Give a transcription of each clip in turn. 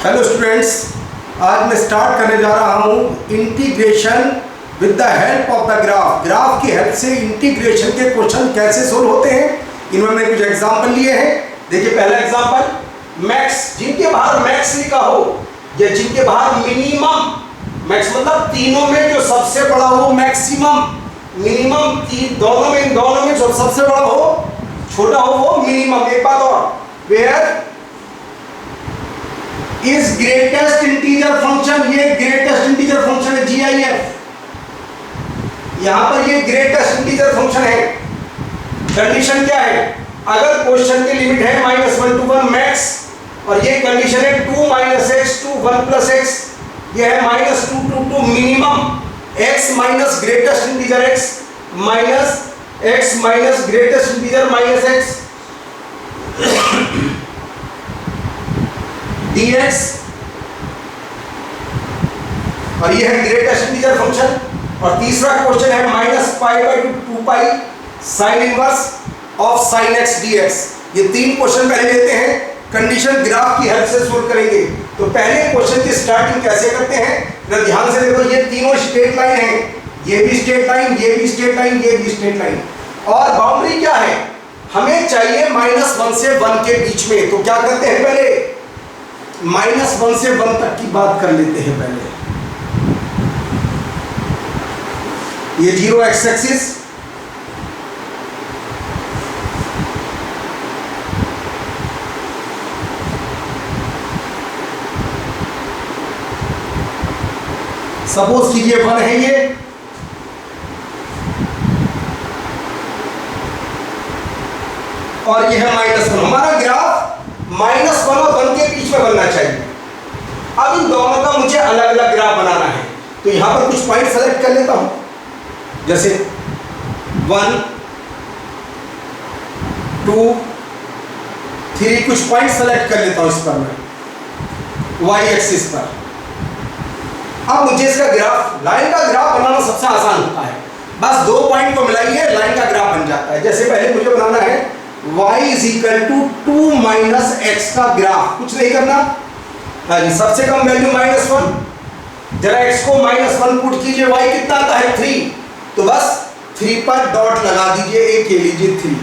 Hello students, आज मैं start करने जा रहा हूँ integration with the help of the graph. Graph की हेल्प से इंटीग्रेशन के क्वेश्चन कैसे सोल्व होते हैं, इनमें मैंने कुछ एग्जांपल लिए हैं। देखिए पहला एग्जांपल, मैक्स, जिनके बाहर मैक्स लिखा हो या जिनके बाहर मिनिमम, मैक्स मतलब तीनों में जो सबसे बड़ा हो मैक्सिमम, मिनिमम दोनों में, इन दोनों में जो सबसे बड़ा हो छोटा हो वो मिनिमम। एक बात और, where is greatest integer function, ये ग्रेटेस्ट इंटीजर फंक्शन है GIF, यहां पर ये ग्रेटेस्ट इंटीजर फंक्शन है। कंडीशन क्या है, अगर क्वेश्चन की लिमिट है -1 to 1 मैक्स और ये कंडीशन है 2 - x to 1 + x, ये है -2 to 2 minimum, x minus greatest integer x minus x minus greatest integer -x dx, और ये है ग्रेटेस्ट इंटीजर फंक्शन। और तीसरा क्वेश्चन है -π/2π sin inverse of sin x dx। ये तीन क्वेश्चन पहले लेते हैं, कंडीशन ग्राफ की हेल्प से सोल्व करेंगे। तो पहले क्वेश्चन की स्टार्टिंग कैसे करते हैं, जरा ध्यान से देखो। ये तीनों स्ट्रेट लाइन है, ये भी स्ट्रेट लाइन, ये भी स्ट्रेट लाइन, ये भी स्ट्रेट लाइन, और बाउंड्री क्या है, हमें चाहिए -1 से 1 के बीच में। तो क्या करते हैं, पहले -1 से 1 तक की बात कर लेते हैं। पहले ये 0 एक्स एक्सिस, सपोज कीजिए 1 है ये, और ये है -1। हमारा ग्राफ -1 और 1 के बीच में बनना चाहिए। अब इन दोनों का मुझे अलग अलग ग्राफ बनाना है, तो यहां पर कुछ पॉइंट सेलेक्ट कर लेता हूं, जैसे 1 2 3, कुछ पॉइंट सेलेक्ट कर लेता हूं इस पर मैं y एक्सिस पर। अब मुझे इसका ग्राफ, लाइन का ग्राफ बनाना सबसे आसान होता है, बस 2 पॉइंट को मिलाइए लाइन का ग्राफ बन जाता है। जैसे पहले मुझे बनाना है y = 2 - x का ग्राफ, कुछ नहीं करना, हाँ जी, सबसे कम वैल्यू -1, जरा x को -1 पुट कीजिए, y कितना आता है 3, तो बस 3 पर डॉट लगा दीजिए, एक ले लीजिए 3।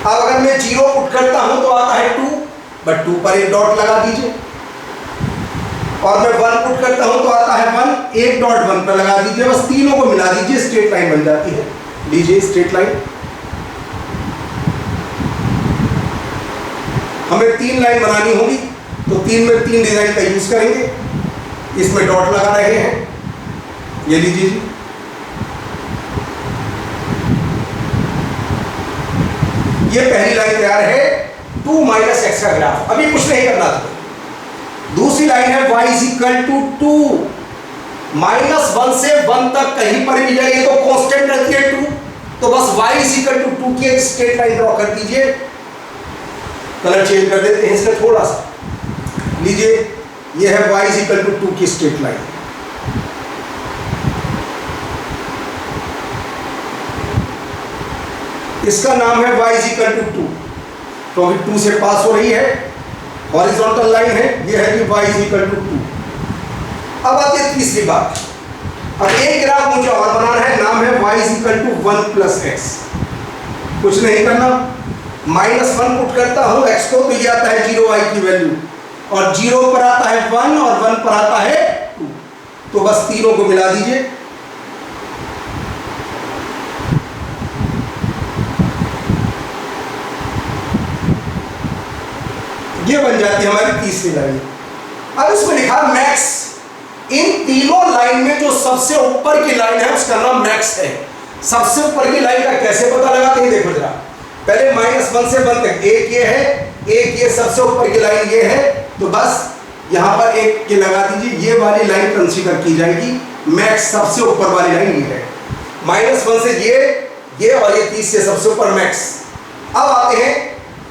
अब अगर मैं 0 पुट करता हूं तो आता है 2, बट 2 पर एक डॉट लगा दीजिए, और मैं 1 पुट करता हूं तो आता है 1, एक डॉट 1 पर लगा दीजिए, बस तीनों को मिला दीजिए, स्ट्रेट लाइन बन जाती है। लीजिए स्ट्रेट लाइन, हमें 3 लाइन बनानी होगी, तो 3 में 3 डिजाइन का यूज करेंगे। इसमें डॉट लगा रहे हैं, ये लीजिए जी, ये पहली लाइन तैयार है 2 - x का ग्राफ। अभी कुछ नहीं करना था। दूसरी लाइन है y = 2, -1 से 1 तक कहीं पर भी जाइए तो कांस्टेंट रहती है 2, तो बस y = 2 की एक स्ट्रेट लाइन ड्रॉ कर दीजिए। कलर चेंज कर देते हैं इसका थोड़ा सा, लीजिए ये है y = 2 की स्ट्रेट लाइन। इसका नाम है y = 2, तो अभी 2 से पास हो रही है, हॉरिजॉन्टल लाइन है, ये है कि y = 2। अब आती है तीसरी बात, अब एक ग्राफ मुझे और बनाना है, नाम है y = 1 + x। कुछ नहीं करना, -1 पुट करता हूं x को, तो ये आता है 0y की वैल्यू, और 0 पर आता है 1 और 1 पर आता है 2, तो बस तीनों को मिला दीजिए। ये बन जाती है हमारी तीसरी लाइन। अब इसमें लिखा मैक्स, इन तीनों लाइन में जो सबसे ऊपर की लाइन है उसका नाम मैक्स है। सबसे ऊपर की लाइन का कैसे पता लगाते हैं, देखो जरा, पहले -1 से 1 तक एक ये है, एक ये सबसे ऊपर की लाइन ये है, तो बस यहां पर एक ये लगा दीजिए, ये वाली लाइन कंसीडर की जाएगी मैक्स, सबसे ऊपर वाली लाइन ये है। -1 से ये और ये 30 से सबसे ऊपर मैक्स। अब आते हैं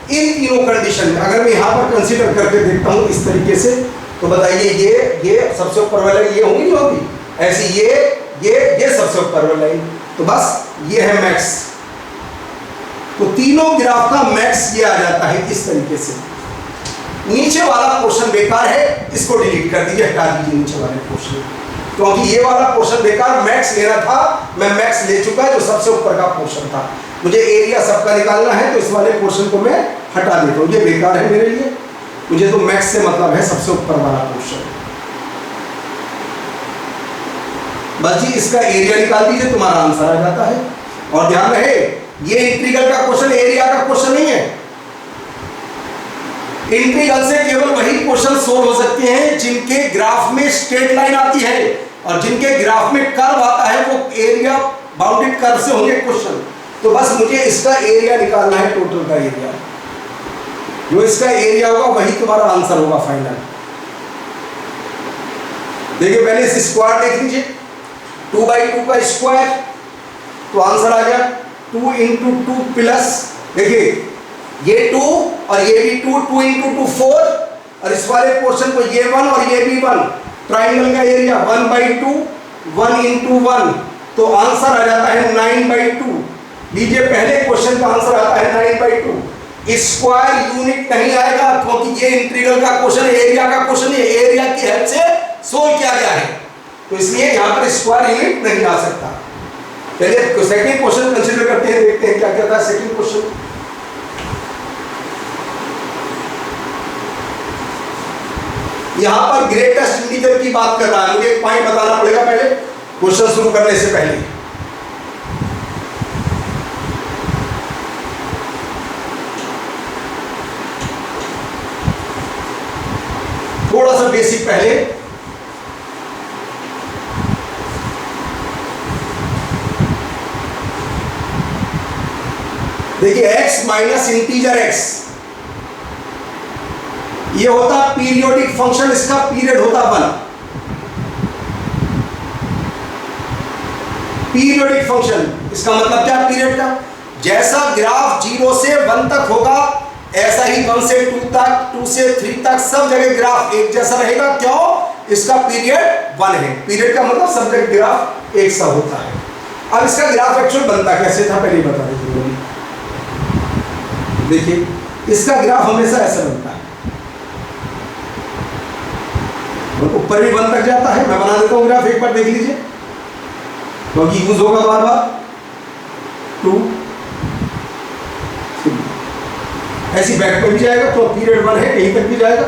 इन तीनों कंडीशन में, अगर मैं यहां पर कंसीडर करके देखता हूं इस तरीके से, तो बताइए ये सबसे ऊपर वाला ये होंगी नहीं होगी, ऐसी ये सबसे ऊपर वाला लाइन, तो बस ये है मैक्स। तो तीनों ग्राफ का मैक्स ये आ जाता है इस तरीके से। नीचे वाला पोर्शन बेकार है, इसको डिलीट कर दीजिए, हटा दीजिए नीचे वाले पोर्शन, क्योंकि ये वाला पोर्शन बेकार, मैक्स लेना था, मैं मैक्स ले चुका जो सबसे ऊपर का पोर्शन था। मुझे एरिया सबका निकालना है, तो इस वाले पोर्शन को मैं हटा देता हूँ, ये बेकार है मेरे लिए, मुझे तो मैक्स से मतलब है सबसे ऊपर वाला पोर्शन। बस जी इसका एरिया निकाल दीजिए, तुम्हारा आंसर आ जाता है। और ध्यान रहे ये इंटीग्रल का क्वेश्चन एरिया का क्वेश्चन नहीं है। इंटीग्रल से केवल वही क्वेश्चन सोल्व हो सकते हैं जिनके ग्राफ में स्ट्रेट लाइन आती है, और जिनके ग्राफ में कर्व आता है वो एरिया बाउंडेड कर्व से होंगे क्वेश्चन। तो बस मुझे इसका एरिया निकालना है, टोटल का एरिया, जो इसका एरिया होगा वही तुम्हारा आंसर होगा फाइनल। देखिए पहले इस स्क्वायर देख लीजिए, 2/2 का स्क्वायर, तो आंसर आ गया 2 × 2 प्लस, देखिए ये 2 और ये भी 2, 2 × 2 4, और इस वाले पोर्शन को ये 1 और ये भी 1, ट्राइंगल का एरिया 1/2, 1 × 1, तो आंसर आ जाता है 9/2। लीजिए पहले क्वेश्चन का आंसर आता है 9/2। स्क्वायर यूनिट नहीं आएगा, क्योंकि ये इंटीग्रल का क्वेश्चन एरिया का क्वेश्चन है, एरिया की हेल्प से सोल्व किया गया है, तो इसलिए यहां पर स्क्वायर यूनिट नहीं आ सकता। चलिए सेकंड क्वेश्चन कंसीडर करते हैं, देखते हैं क्या क्या था सेकंड क्वेश्चन। यहां पर ग्रेटेस्ट इंटीजर की बात कर रहा है, मुझे एक पॉइंट बताना पड़ेगा पहले क्वेश्चन शुरू करने से पहले। थोड़ा सा बेसिक पहले, देखिए x माइनस इंटीजर x, ये होता पीरियोडिक फंक्शन, इसका पीरियड होता 1। पीरियोडिक फंक्शन इसका मतलब क्या पीरियड का, जैसा ग्राफ 0 से 1 तक होगा ऐसा ही 1 से 2 तक, 2 से 3 तक सब जगह ग्राफ एक जैसा रहेगा। क्यों? इसका पीरियड 1 है। पीरियड का मतलब सब जगह ग्राफ एक सा होता है। अब इसका ग्राफ एक्चुअल बनता कैसे था पहले बता देते। देखिए इसका ग्राफ हमेशा ऐसा बनता है, ऊपर भी 1 तक जाता है। मैं बना देता हूँ ग्राफ, एक बार देख लीजिए, क्योंकि यूज होगा बार बार। 2 ऐसी बैक पर भी जाएगा तो पीरियड 1 है, कहीं तक भी जाएगा,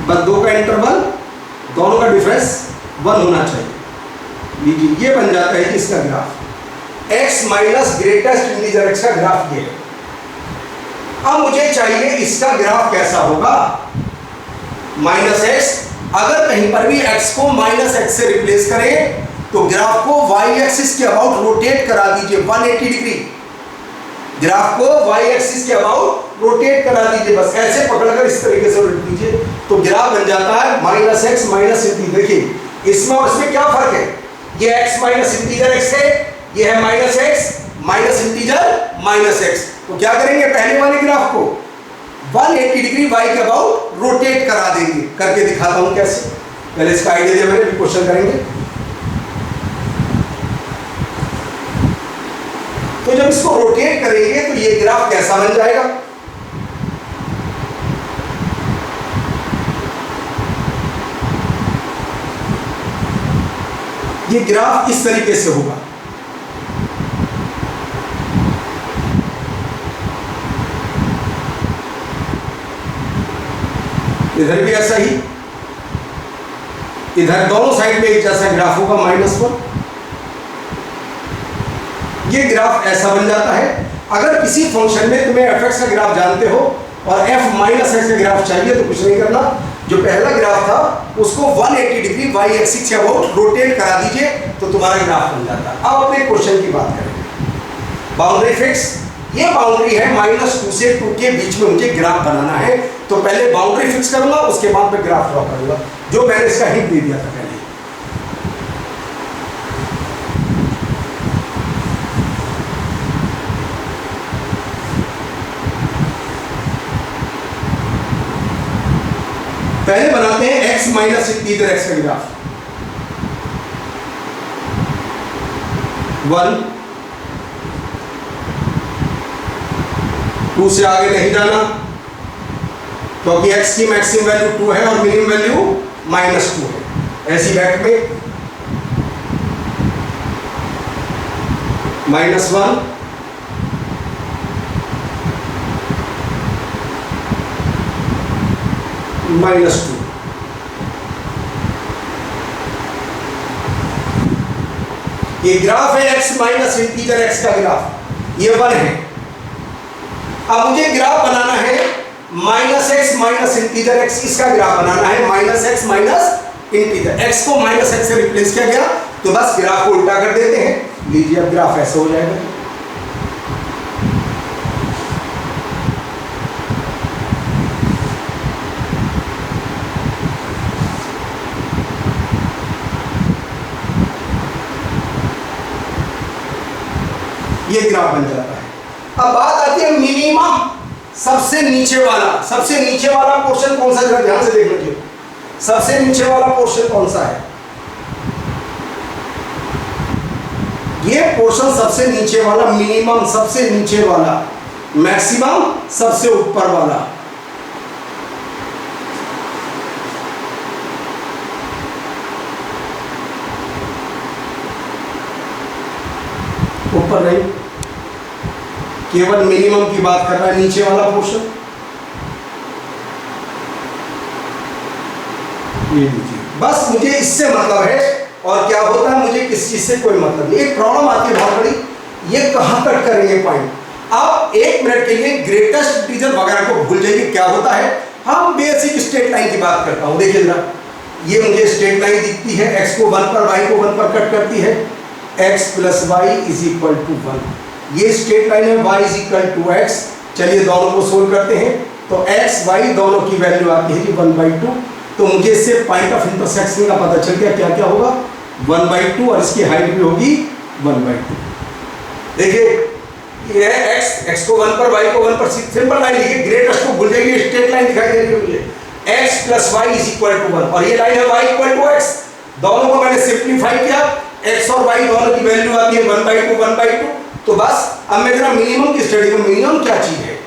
बस 2 का इंटरवल, दोनों का डिफरेंस 1 होना चाहिए। लीजिए ये बन जाता है कि इसका graph x minus greatest integer x का ग्राफ ये है। अब मुझे चाहिए इसका ग्राफ कैसा होगा, माइनस x। अगर कहीं पर भी x को माइनस x से रिप्लेस करें तो ग्राफ को y एक्सिस के अबाउट रोटेट करा दीजिए 180 डिग्री। ग्राफ को y एक्सिस के अबाउट रोटेट करा दीजिए, बस ऐसे पकड़कर इस तरीके से उलट दीजिए तो ग्राफ बन जाता है माइनस x माइनस इंटीजर। देखिए इसमें और इसमें क्या फर्क है, ये x माइनस इंटीजर x है, ये है minus x minus integer minus x। तो क्या करेंगे, पहले वाले ग्राफ को 180 डिग्री y के अबाउट रोटेट करा देंगे। करके दिखाता हूं कैसे, पहले इसका आइडिया दिया मैंने, भी क्वेश्चन करेंगे। तो जब इसको रोटेट करेंगे तो ये ग्राफ कैसा बन जाएगा, ये ग्राफ इस तरीके से होगा। इधर भी ऐसा ही, इधर दोनों साइड में एक जैसा ग्राफ होगा -1। ये ग्राफ ऐसा बन जाता है। अगर किसी फंक्शन में तुम्हें f(x) का ग्राफ जानते हो और f माइनस x का ग्राफ चाहिए तो कुछ नहीं करना, जो पहला ग्राफ था उसको 180 डिग्री y एक्सिस के अबाउट रोटेट करा दीजिए तो तुम्हारा ग्राफ बन जाता है। अब अपने क्वेश्चन की बात करेंगे। बाउंड्री फिक्स, ये बाउंड्री है -2 से 2 के बीच में मुझे ग्राफ बनाना है, तो पहले बाउंड्री फिक्स करूंगा, उसके बाद मैं ग्राफ ड्रॉ करूंगा, जो मैंने इसका हिंट दे दिया था पहले। पहले बनाते हैं x माइनस इंटीजर x का ग्राफ। 1, 2 से आगे नहीं जाना, क्योंकि x की मैक्सिमम वैल्यू 2 है और मिनिमम वैल्यू -2 है। ऐसी बैक में -1 -2, ये ग्राफ है x माइनस इंटीजर x का ग्राफ, ये 1 है। अब मुझे ग्राफ बनाना है -x माइनस इंटीजर x, इसका ग्राफ बनाना है -x माइनस इंटीजर x को -x से रिप्लेस किया गया, तो बस ग्राफ को उल्टा कर देते हैं। लीजिए अब ग्राफ ऐसा हो जाएगा। ये ग्राफ बन जाता है। अब बात आती है मिनिमम, सबसे नीचे वाला पोर्शन कौन सा, जरा ध्यान से देख लीजिए। सबसे नीचे वाला पोर्शन कौन सा है? ये पोर्शन सबसे नीचे वाला, मिनिमम सबसे नीचे वाला, मैक्सिमम सबसे ऊपर वाला। ऊपर नहीं, केवल मिनिमम की बात कर रहा है, नीचे वाला पोर्शन। ये लीजिए, बस मुझे इससे मतलब है, और क्या होता है मुझे किस चीज से कोई मतलब नहीं। एक प्रॉब्लम आती है बहुत बड़ी, ये कहां कट करेंगे पॉइंट। आप 1 मिनट के लिए ग्रेटेस्ट इंटीजर वगैरह को भूल जाइए, क्या होता है हम बेसिक स्ट्रेट लाइन की बात करता हूं। देखिए जरा, ये मुझे स्ट्रेट लाइन दिखती है, x को 1 पर, y को 1 पर कट करती है, x plus y is equal to 1। ये स्ट्रेट लाइन है, y is equal to x। चलिए दोनों को सोल्व करते हैं, तो x y दोनों की वैल्यू आती है 1/2। तो मुझे इससे पॉइंट ऑफ इंटरसेक्शन का पता चल गया, क्या क्या होगा 1/2, और इसकी हाइट भी होगी 1/2। देखिए ये है x को 1 पर, y को 1 पर, सिंपल लाइन लिखिए, ग्रेटेस्ट को भूल जाइए, स्ट्रेट लाइन दिखाई दे रही है मुझे, x plus y is equal to 1, और ये लाइन है y इक्वल टू x। दोनों को मैंने सिंप्लीफाई किया, x और y दोनों की वैल्यू आती है 1/2। तो बस अब मैं जरा मिनिमम की स्टडी करूं। मिनिमम क्या चीज है?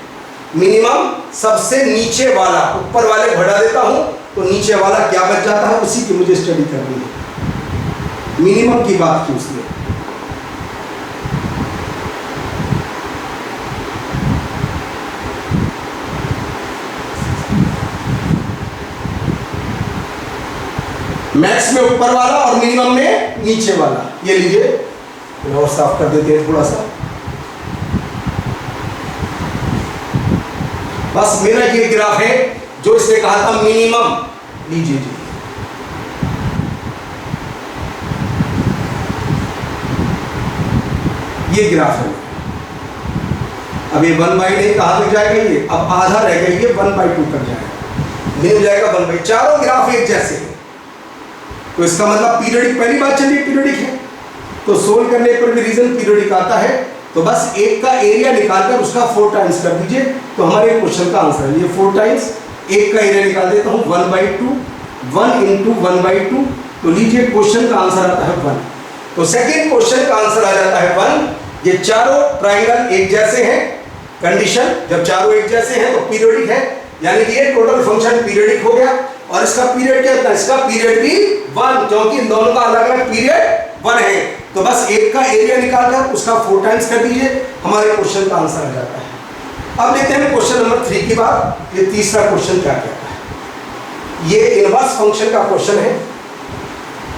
मिनिमम सबसे नीचे वाला, ऊपर वाले को हटा देता हूं तो नीचे वाला क्या बच जाता है, उसी की मुझे स्टडी करनी है। मिनिमम की बात की उसने, मैक्स में ऊपर वाला और मिनिमम में नीचे वाला। ये लीजिए, और साफ कर देते हैं थोड़ा सा। बस मेरा ये ग्राफ है जो इसने कहा था मिनिमम। लीजिए जी, ये ग्राफ है। अब ये 1/, नहीं कहां तक जाएगा, ये अब आधा रह गया, ये 1/2 तक जाएगा, मिल जाएगा 1/, चारों ग्राफ एक जैसे हैं। तो इसका मतलब पीरियडिक, पहली बात चलिए पीरियडिक है, तो सोल्व करने पर भी रीजन पीरियडिक आता है। तो बस एक का एरिया निकालकर उसका 4 टाइम्स कर दीजिए, तो हमारे क्वेश्चन का आंसर है ये 4 टाइम्स। एक का एरिया निकाल देता हूं 1/2, 1 × 1/2, तो लीजिए क्वेश्चन का आंसर आता है 1। तो सेकेंड क्वेश्चन का आंसर आ जाता है 1। ये चारों ट्राइंगल एक जैसे हैं, कंडीशन जब चारों एक जैसे हैं तो पीरियडिक है, यानी कि ये टोटल फंक्शन पीरियडिक हो गया। और इसका पीरियड क्या था, इसका पीरियड भी 1, क्योंकि इन दोनों का अलग अलग पीरियड 1 है। तो बस एक का एरिया निकालकर उसका 4 टाइम्स कर दीजिए, हमारे क्वेश्चन का आंसर आ जाता है। अब लेते हैं क्वेश्चन नंबर 3 की बात। ये तीसरा क्वेश्चन क्या कहता है, ये इनवर्स फंक्शन का क्वेश्चन है,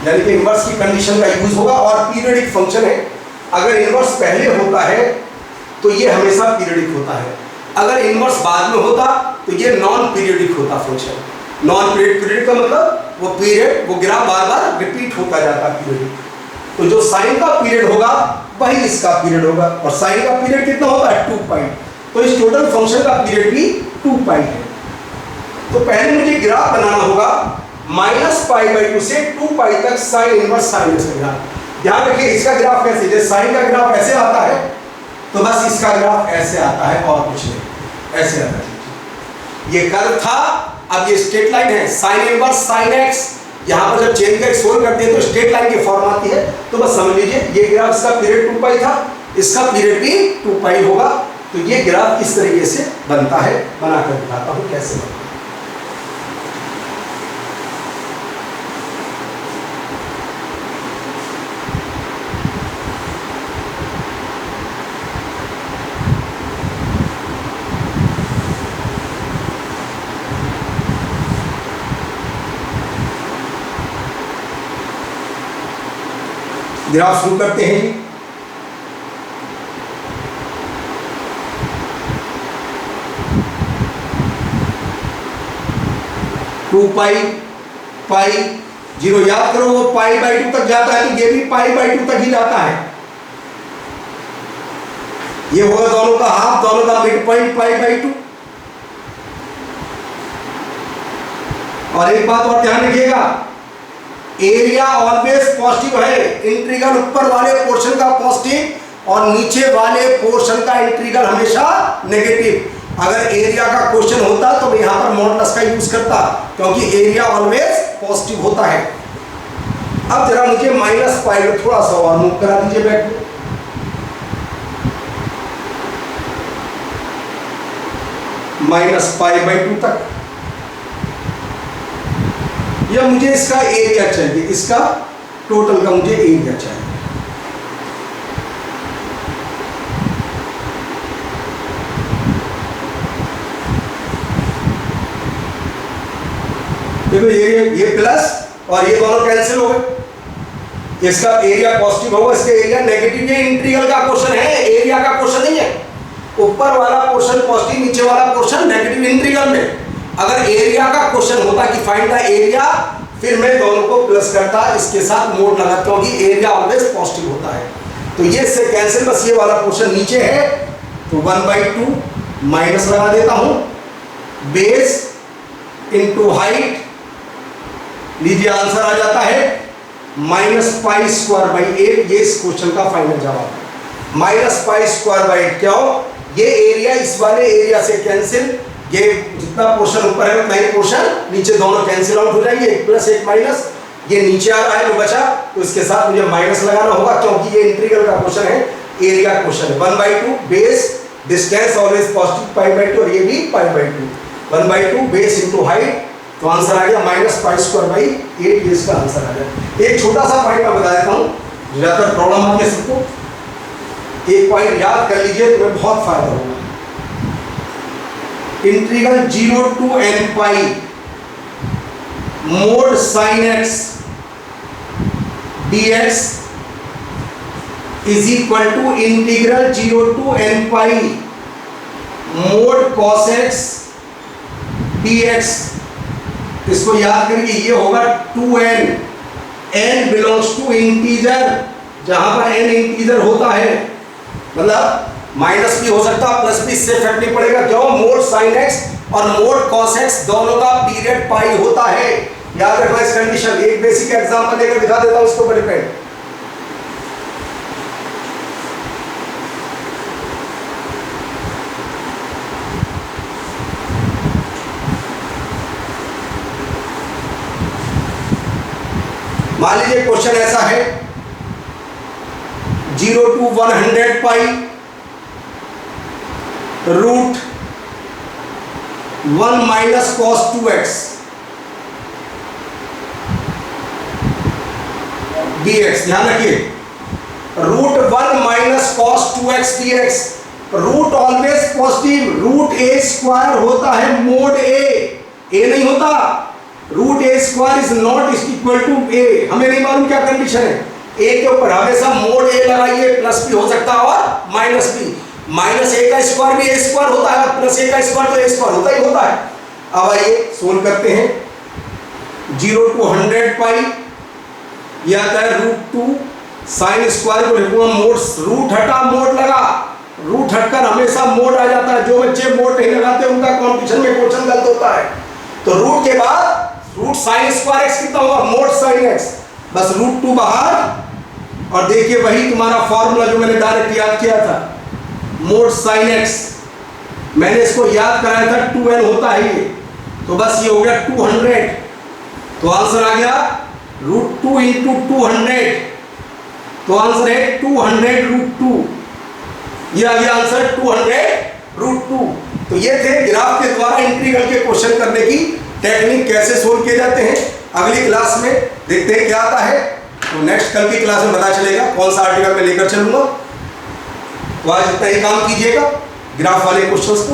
यानी कि इनवर्स की कंडीशन का यूज होगा, और पीरियडिक फंक्शन है। अगर इनवर्स पहले होता है तो ये हमेशा पीरियडिक होता है, अगर इनवर्स बाद में होता तो ये नॉन पीरियडिक होता फंक्शन। नॉन पीरियड का मतलब वो पीरियड, वो ग्राफ बार बार रिपीट होता जाता पीरियड। तो जो साइन का पीरियड होगा वही इसका पीरियड होगा, और साइन का पीरियड कितना होता है 2π। तो इस टोटल फंक्शन का पीरियड भी 2π है। तो पहले मुझे ग्राफ बनाना होगा -π/2 से 2π तक साइन इनवर्स साइन का ग्राफ। ध्यान रखिए इसका ग्राफ कैसे, जैसे साइन का ग्राफ ऐसे आता है तो बस इसका ग्राफ ऐसे आता है, और कुछ नहीं, ऐसे आता है। ये कर्व था, अब ये स्ट्रेट लाइन है, साइन इनवर्स साइन x। यहाँ पर जब चेंज करके सोल्व करते हैं तो स्ट्रेट लाइन की फॉर्म आती है। तो बस समझ लीजिए ये ग्राफ, इसका पीरियड 2π था, इसका पीरियड भी 2π होगा। तो ये ग्राफ इस तरीके से बनता है, बनाकर दिखाता हूँ कैसे बनता है। ग्राफ शुरू करते हैं जी। टू पाई पाई जीरो, याद करो वो पाई बाई टू तक जाता है, तो ये भी पाई बाई टू तक ही जाता है। ये होगा दोनों का हाफ, दोनों का mid point pi by two. और एक बात और ध्यान रखिएगा, एरिया ऑलवेज पॉजिटिव है। इंटीग्रल ऊपर वाले पोर्शन का पॉजिटिव और नीचे वाले पोर्शन का इंटीग्रल हमेशा नेगेटिव। अगर एरिया का क्वेश्चन होता तो मैं यहां पर मॉडुलस का यूज करता, क्योंकि एरिया ऑलवेज पॉजिटिव होता है। अब जरा मुझे माइनस पाई में थोड़ा सा और मूव करा दीजिए बैक में। माइनस पाई बाई टू तक। या मुझे इसका एरिया चाहिए, इसका टोटल का मुझे एरिया चाहिए। देखो ये प्लस और ये दोनों कैंसिल हो गए। इसका एरिया पॉजिटिव होगा, इसका एरिया नेगेटिव। ये इंटीग्रल का क्वेश्चन है, एरिया का क्वेश्चन नहीं है। ऊपर वाला पोर्शन पॉजिटिव, नीचे वाला पोर्शन नेगेटिव इंटीग्रल में। अगर एरिया का क्वेश्चन होता कि फाइंड द एरिया, फिर मैं दोनों को प्लस करता, इसके साथ मोड लगा, क्योंकि एरिया ऑलवेज पॉजिटिव होता है। तो ये से कैंसिल, बस ये वाला पोर्शन नीचे है, तो 1/2 माइनस लगा देता हूं। बेस इंटू हाइट, लीजिए आंसर आ जाता है -π²/8। ये इस क्वेश्चन का फाइनल जवाब है। -π²/8 क्यों? ये एरिया इस वाले एरिया से कैंसिल, ये जितना पोर्शन ऊपर है उतना ही पोर्शन नीचे, दोनों कैंसिल आउट हो जाएंगे, एक प्लस एक माइनस। ये नीचे आ रहा है जो बचा, तो इसके साथ मुझे माइनस लगाना होगा, क्योंकि ये इंटीग्रल का क्वेश्चन है, एरिया क्वेश्चन है। 1/2 बेस, डिस्टेंस ऑलवेज पॉजिटिव π/2, और ये भी π/2। 1/2 बेस इंटू हाइट, तो आंसर आ गया -π²/8। ये इसका आंसर आ गया। एक छोटा सा पॉइंट मैं बता देता हूं, ज्यादातर प्रॉब्लम आती है सबको। एक पॉइंट याद कर लीजिए, तुम्हें बहुत फायदा होगा। Integral 0 to n pi mod sin x dx is equal to integral 0 to n pi mod cos x dx। इसको याद करिए, ये होगा 2n, n belongs to integer, जहां पर n इंटीजर होता है, मतलब माइनस भी हो सकता है, प्लस भी, इससे इफेक्ट नहीं पड़ेगा। क्यों? मोड sin x और मोड cos x दोनों का पीरियड पाई होता है। याद रखना इस कंडीशन। एक बेसिक एग्जांपल लेकर दिखा देता हूं इसको, बड़े पे मान लीजिए क्वेश्चन ऐसा है, 0 to 100 pi root 1 minus cos 2x dx। ध्यान रखिए, root 1 minus cos 2x dx। Root always positive, root a square होता है मोड a नहीं होता। Root a square is not equal to a। हमें नहीं मालूम क्या कंडीशन है, a के ऊपर हमेशा मोड a लगाइए, प्लस भी हो सकता है और माइनस भी। -a का स्क्वायर भी a स्क्वायर होता है, प्लस a का स्क्वायर तो a स्क्वायर होता ही होता है। अब आइए सोल्व करते हैं। 0 to 100 पाई, यह आता है √2 साइन स्क्वायर को लिखूंगा मोड, रूट हटा मोड लगा, रूट हटकर हमेशा मोड आ जाता है। जो बच्चे मोड नहीं लगाते उनका कॉम्पिटिशन में क्वेश्चन गलत होता है। तो रूट के बाद रूट साइन स्क्वायर x कितना होगा? मोड साइन x, बस √2 बाहर। और देखिए वही तुम्हारा फॉर्मूला जो मैंने डायरेक्ट याद किया था, मोड साइन x, मैंने इसको याद कराया था 2n होता है ये, तो बस ये हो गया 200। तो आंसर आ गया √2 × 200, तो आंसर है 200√2। ये आ गया आंसर 200√2। तो ये थे ग्राफ के द्वारा इंटीग्रल के क्वेश्चन करने की टेक्निक, कैसे सोल्व किए जाते हैं। अगली क्लास में देखते हैं क्या आता है। तो नेक्स्ट कल की क्लास में पता चलेगा कौन सा आर्टिकल मैं लेकर चलूंगा। तो आज इतना ही काम कीजिएगा ग्राफ वाले क्वेश्चंस को।